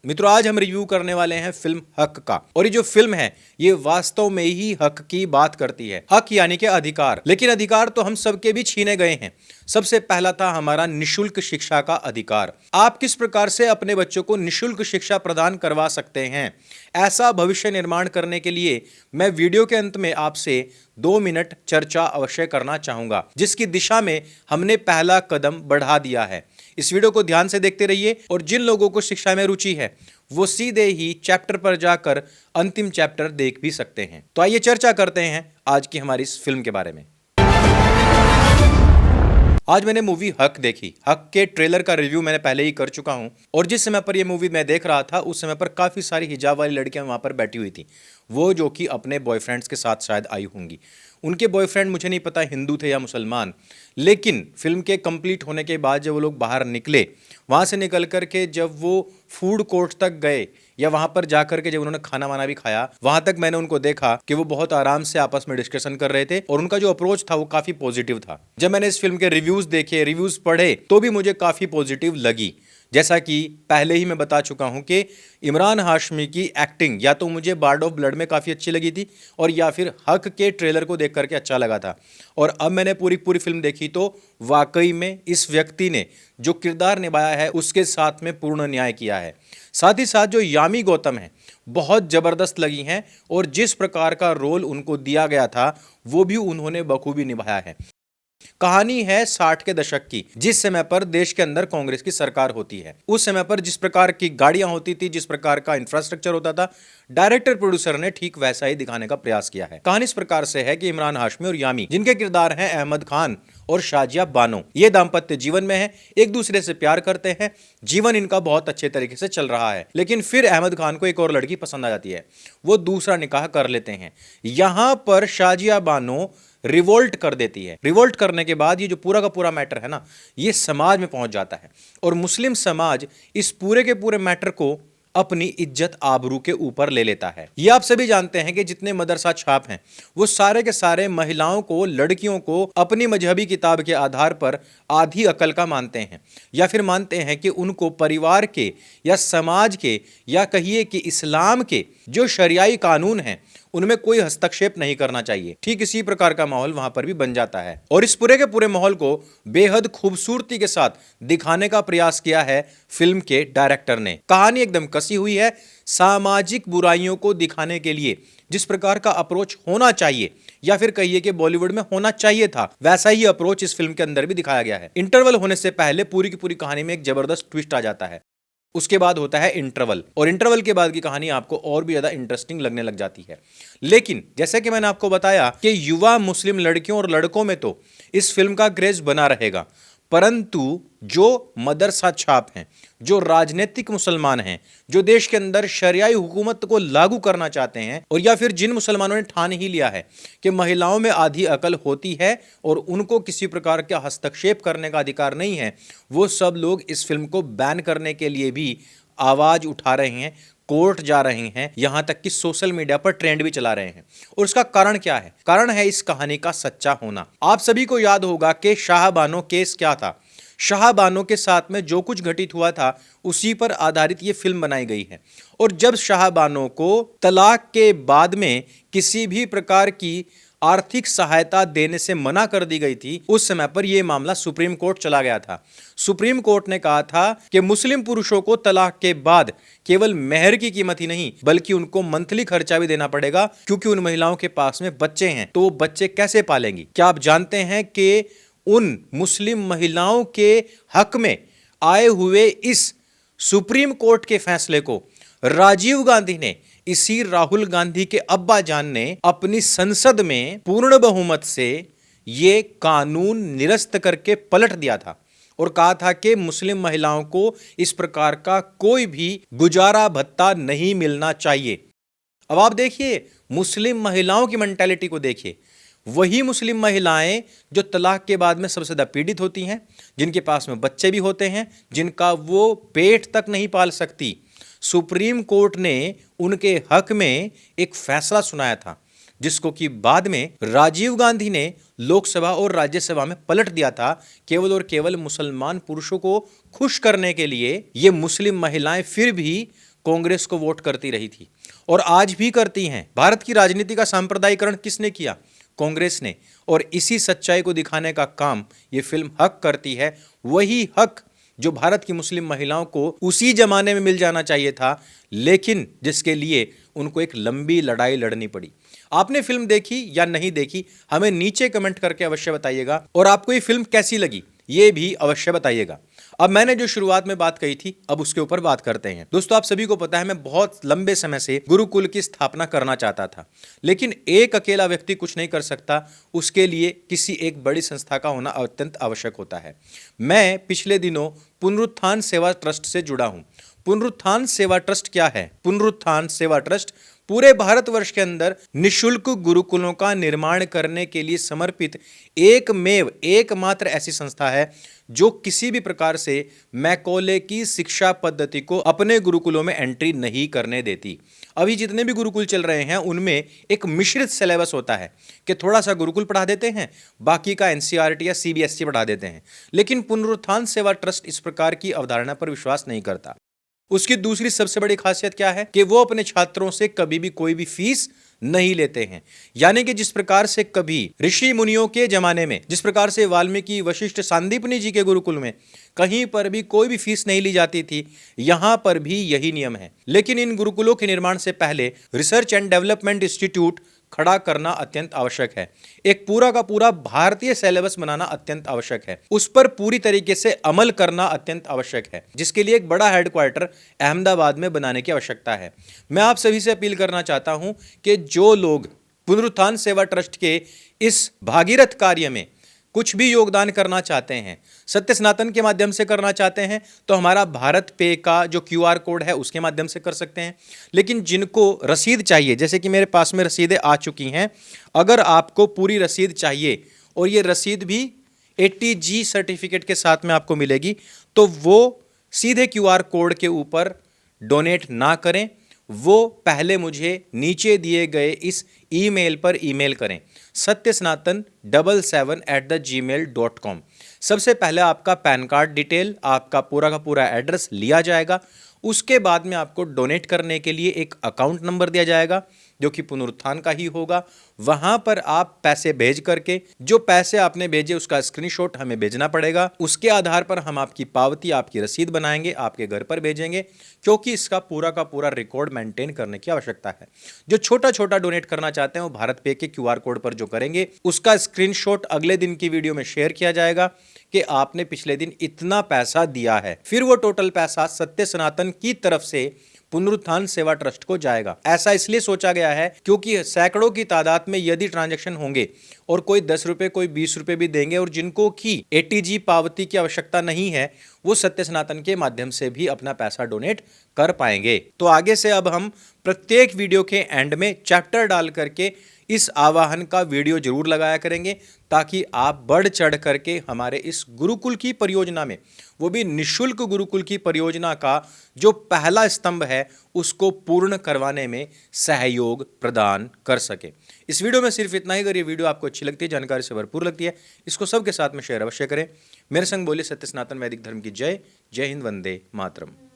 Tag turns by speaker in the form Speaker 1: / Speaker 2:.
Speaker 1: मित्रों, आज हम रिव्यू करने वाले हैं फिल्म हक का। और ये जो फिल्म है ये वास्तव में ही हक की बात करती है। हक यानी कि अधिकार। लेकिन अधिकार तो हम सबके भी छीने गए हैं। सबसे पहला था हमारा निशुल्क शिक्षा का अधिकार। आप किस प्रकार से अपने बच्चों को निशुल्क शिक्षा प्रदान करवा सकते हैं, ऐसा भविष्य निर्माण करने के लिए मैं वीडियो के अंत में आपसे 2 मिनट चर्चा अवश्य करना चाहूंगा, जिसकी दिशा में हमने पहला कदम बढ़ा दिया है। इस वीडियो को ध्यान से देखते रहिए और जिन लोगों को शिक्षा में रुचि है वो सीधे ही चैप्टर पर जाकर अंतिम चैप्टर देख भी सकते हैं। तो आइए चर्चा करते हैं आज की हमारी इस फिल्म के बारे में। आज मैंने मूवी हक देखी। हक के ट्रेलर का रिव्यू मैंने पहले ही कर चुका हूं और जिस समय पर यह मूवी मैं देख रहा था उस समय पर काफी सारी हिजाब वाली लड़कियां वहां पर बैठी हुई थी, वो जो कि अपने बॉयफ्रेंड्स के साथ शायद आई होंगी। उनके बॉयफ्रेंड मुझे नहीं पता हिंदू थे या मुसलमान, लेकिन फिल्म के कंप्लीट होने के बाद जब वो लोग बाहर निकले, वहाँ से निकल कर के जब वो फूड कोर्ट तक गए या वहाँ पर जाकर के जब उन्होंने खाना वाना भी खाया, वहाँ तक मैंने उनको देखा कि वो बहुत आराम से आपस में डिस्कशन कर रहे थे और उनका जो अप्रोच था वो काफ़ी पॉजिटिव था। जब मैंने इस फिल्म के रिव्यूज़ देखे, रिव्यूज़ पढ़े, तो भी मुझे काफ़ी पॉजिटिव लगी। जैसा कि पहले ही मैं बता चुका हूं कि इमरान हाशमी की एक्टिंग या तो मुझे बार्ड ऑफ ब्लड में काफ़ी अच्छी लगी थी और या फिर हक के ट्रेलर को देख करके अच्छा लगा था। और अब मैंने पूरी फिल्म देखी तो वाकई में इस व्यक्ति ने जो किरदार निभाया है उसके साथ में पूर्ण न्याय किया है। साथ ही साथ जो यामी गौतम है बहुत ज़बरदस्त लगी हैं और जिस प्रकार का रोल उनको दिया गया था वो भी उन्होंने बखूबी निभाया है। कहानी है 60 के दशक की, जिस समय पर देश के अंदर कांग्रेस की सरकार होती है। उस समय पर जिस प्रकार की गाड़ियां होती थी, जिस प्रकार का इंफ्रास्ट्रक्चर होता था, डायरेक्टर प्रोड्यूसर ने ठीक वैसा ही दिखाने का प्रयास किया है। कहानी इस प्रकार से है कि इमरान हाशमी और यामी, जिनके किरदार हैं अहमद खान और शाजिया बानो, ये दाम्पत्य जीवन में है, एक दूसरे से प्यार करते हैं, जीवन इनका बहुत अच्छे तरीके से चल रहा है। लेकिन फिर अहमद खान को एक और लड़की पसंद आ जाती है, वो दूसरा निकाह कर लेते हैं। यहां पर शाजिया बानो रिवोल्ट कर देती है। रिवोल्ट करने के बाद ये जो पूरा का पूरा मैटर है ना, ये समाज में पहुंच जाता है और मुस्लिम समाज इस पूरे के पूरे मैटर को अपनी इज्जत आबरू के ऊपर ले लेता है। ये आप सभी जानते हैं कि जितने मदरसा छाप हैं वो सारे के सारे महिलाओं को, लड़कियों को अपनी मजहबी किताब के आधार पर आधी अकल का मानते हैं, या फिर मानते हैं कि उनको परिवार के या समाज के या कहिए कि इस्लाम के जो शरियाई कानून हैं उनमें कोई हस्तक्षेप नहीं करना चाहिए। ठीक इसी प्रकार का माहौल वहां पर भी बन जाता है और इस पूरे के पूरे माहौल को बेहद खूबसूरती के साथ दिखाने का प्रयास किया है फिल्म के डायरेक्टर ने। कहानी एकदम कसी हुई है। सामाजिक बुराइयों को दिखाने के लिए जिस प्रकार का अप्रोच होना चाहिए या फिर कहिए कि बॉलीवुड में होना चाहिए था, वैसा ही अप्रोच इस फिल्म के अंदर भी दिखाया गया है। इंटरवल होने से पहले पूरी की पूरी कहानी में एक जबरदस्त ट्विस्ट आ जाता है। उसके बाद होता है इंटरवल और इंटरवल के बाद की कहानी आपको और भी ज्यादा इंटरेस्टिंग लगने लग जाती है। लेकिन जैसे कि मैंने आपको बताया कि युवा मुस्लिम लड़कियों और लड़कों में तो इस फिल्म का क्रेज बना रहेगा, परंतु जो मदरसा छाप हैं, जो राजनीतिक मुसलमान हैं, जो देश के अंदर शरियाई हुकूमत को लागू करना चाहते हैं, और या फिर जिन मुसलमानों ने ठान ही लिया है कि महिलाओं में आधी अकल होती है और उनको किसी प्रकार का हस्तक्षेप करने का अधिकार नहीं है, वो सब लोग इस फिल्म को बैन करने के लिए भी आवाज उठा रहे हैं, कोर्ट जा रहे हैं, यहां तक कि सोशल मीडिया पर ट्रेंड भी चला रहे हैं। और उसका कारण क्या है? कारण है इस कहानी का सच्चा होना। आप सभी को याद होगा कि शाहबानो केस क्या था। शाहबानो के साथ में जो कुछ घटित हुआ था उसी पर आधारित ये फिल्म बनाई गई है। और जब शाहबानो को तलाक के बाद में किसी भी प्रकार की आर्थिक सहायता देने से मना कर दी गई थी, उस समय पर यह मामला सुप्रीम कोर्ट चला गया था। सुप्रीम कोर्ट ने कहा था कि मुस्लिम पुरुषों को तलाक के बाद केवल मेहर की कीमत ही नहीं बल्कि उनको मंथली खर्चा भी देना पड़ेगा, क्योंकि उन महिलाओं के पास में बच्चे हैं तो वो बच्चे कैसे पालेंगी। क्या आप जानते हैं कि उन मुस्लिम महिलाओं के हक में आए हुए इस सुप्रीम कोर्ट के फैसले को राजीव गांधी ने, इसी राहुल गांधी के अब्बा जान ने अपनी संसद में पूर्ण बहुमत से ये कानून निरस्त करके पलट दिया था और कहा था कि मुस्लिम महिलाओं को इस प्रकार का कोई भी गुजारा भत्ता नहीं मिलना चाहिए। अब आप देखिए मुस्लिम महिलाओं की मेंटालिटी को देखिए। वही मुस्लिम महिलाएं जो तलाक के बाद में सबसे ज्यादा पीड़ित होती हैं, जिनके पास में बच्चे भी होते हैं, जिनका वो पेट तक नहीं पाल सकती। सुप्रीम कोर्ट ने उनके हक में एक फैसला सुनाया था जिसको कि बाद में राजीव गांधी ने लोकसभा और राज्यसभा में पलट दिया था, केवल और केवल मुसलमान पुरुषों को खुश करने के लिए। ये मुस्लिम महिलाएं फिर भी कांग्रेस को वोट करती रही थी और आज भी करती हैं। भारत की राजनीति का सांप्रदायिकरण किसने किया? कांग्रेस ने। और इसी सच्चाई को दिखाने का काम ये फिल्म हक करती है। वही हक जो भारत की मुस्लिम महिलाओं को उसी जमाने में मिल जाना चाहिए था, लेकिन जिसके लिए उनको एक लंबी लड़ाई लड़नी पड़ी। आपने फिल्म देखी या नहीं देखी, हमें नीचे कमेंट करके अवश्य बताइएगा। और आपको ये फिल्म कैसी लगी ये भी अवश्य बताइएगा। अब मैंने जो शुरुआत में बात कही थी, अब उसके ऊपर बात करते हैं। दोस्तों, आप सभी को पता है मैं बहुत लंबे समय से गुरुकुल की स्थापना करना चाहता था, लेकिन एक अकेला व्यक्ति कुछ नहीं कर सकता। उसके लिए किसी एक बड़ी संस्था का होना अत्यंत आवश्यक होता है। मैं पिछले दिनों पुनरुत्थान सेवा ट्रस्ट से जुड़ा हूं। पुनरुत्थान सेवा ट्रस्ट क्या है? पुनरुत्थान सेवा ट्रस्ट पूरे भारतवर्ष के अंदर निशुल्क गुरुकुलों का निर्माण करने के लिए समर्पित एकमात्र ऐसी संस्था है जो किसी भी प्रकार से मैकॉले की शिक्षा पद्धति को अपने गुरुकुलों में एंट्री नहीं करने देती। अभी जितने भी गुरुकुल चल रहे हैं उनमें एक मिश्रित सिलेबस होता है कि थोड़ा सा गुरुकुल पढ़ा देते हैं, बाकी का एनसीईआरटी या सीबीएसई पढ़ा देते हैं। लेकिन पुनरुत्थान सेवा ट्रस्ट इस प्रकार की अवधारणा पर विश्वास नहीं करता। उसकी दूसरी सबसे बड़ी खासियत क्या है कि वो अपने छात्रों से कभी भी कोई भी फीस नहीं लेते हैं। यानी कि जिस प्रकार से कभी ऋषि मुनियों के जमाने में, जिस प्रकार से वाल्मीकि वशिष्ठ सांदीपनि जी के गुरुकुल में कहीं पर भी कोई भी फीस नहीं ली जाती थी, यहां पर भी यही नियम है। लेकिन इन गुरुकुलों के निर्माण से पहले रिसर्च एंड डेवलपमेंट इंस्टीट्यूट खड़ा करना अत्यंत आवश्यक है। एक पूरा का पूरा भारतीय सिलेबस बनाना अत्यंत आवश्यक है। उस पर पूरी तरीके से अमल करना अत्यंत आवश्यक है, जिसके लिए एक बड़ा हेडक्वार्टर अहमदाबाद में बनाने की आवश्यकता है। मैं आप सभी से अपील करना चाहता हूं कि जो लोग पुनरुत्थान सेवा ट्रस्ट के इस भागीरथ कार्य में कुछ भी योगदान करना चाहते हैं, सत्य सनातन के माध्यम से करना चाहते हैं, तो हमारा भारत पे का जो क्यूआर कोड है उसके माध्यम से कर सकते हैं। लेकिन जिनको रसीद चाहिए, जैसे कि मेरे पास में रसीदें आ चुकी हैं, अगर आपको पूरी रसीद चाहिए और ये रसीद भी 80G सर्टिफिकेट के साथ में आपको मिलेगी, तो वो सीधे क्यूआर कोड के ऊपर डोनेट ना करें, वो पहले मुझे नीचे दिए गए इस ईमेल पर ईमेल करें, satyasnatan77@gmail.com। सबसे पहले आपका पैन कार्ड डिटेल, आपका पूरा का पूरा एड्रेस लिया जाएगा। उसके बाद में आपको डोनेट करने के लिए एक अकाउंट नंबर दिया जाएगा जो कि पुनरुत्थान का ही होगा। वहां पर आप पैसे भेज करके, जो पैसे आपने भेजे उसका स्क्रीनशॉट हमें भेजना पड़ेगा। उसके आधार पर हम आपकी पावती, आपकी रसीद बनाएंगे, आपके घर पर भेजेंगे, क्योंकि इसका पूरा का पूरा रिकॉर्ड मेंटेन करने की आवश्यकता है। जो छोटा छोटा डोनेट करना चाहते हैं वो भारत पे के क्यूआर कोड पर जो करेंगे उसका स्क्रीनशॉट अगले दिन की वीडियो में शेयर किया जाएगा कि आपने पिछले दिन इतना पैसा दिया है। फिर वो टोटल पैसा सत्य सनातन की तरफ से पुनरुत्थान सेवा ट्रस्ट को जाएगा। ऐसा इसलिए सोचा गया है क्योंकि सैकड़ों की तादाद में यदि ट्रांजैक्शन होंगे और कोई 10 रुपए, कोई 20 रुपए भी देंगे, और जिनको की 80G पावती की आवश्यकता नहीं है, वो सत्य सनातन के माध्यम से भी अपना पैसा डोनेट कर पाएंगे। तो आगे से अब हम प्रत्येक वीडियो के एंड में चैप्टर डाल करके इस आवाहन का वीडियो जरूर लगाया करेंगे, ताकि आप बढ़ चढ़ करके हमारे इस गुरुकुल की परियोजना में, वो भी निशुल्क गुरुकुल की परियोजना का जो पहला स्तंभ है उसको पूर्ण करवाने में सहयोग प्रदान कर सके। इस वीडियो में सिर्फ इतना ही। अगर ये वीडियो आपको अच्छी लगती है, जानकारी से भरपूर लगती है, इसको सबके साथ में शेयर अवश्य करें। मेरे संग बोले सत्य सनातन वैदिक धर्म की जय। जय हिंद, वंदे मातरम।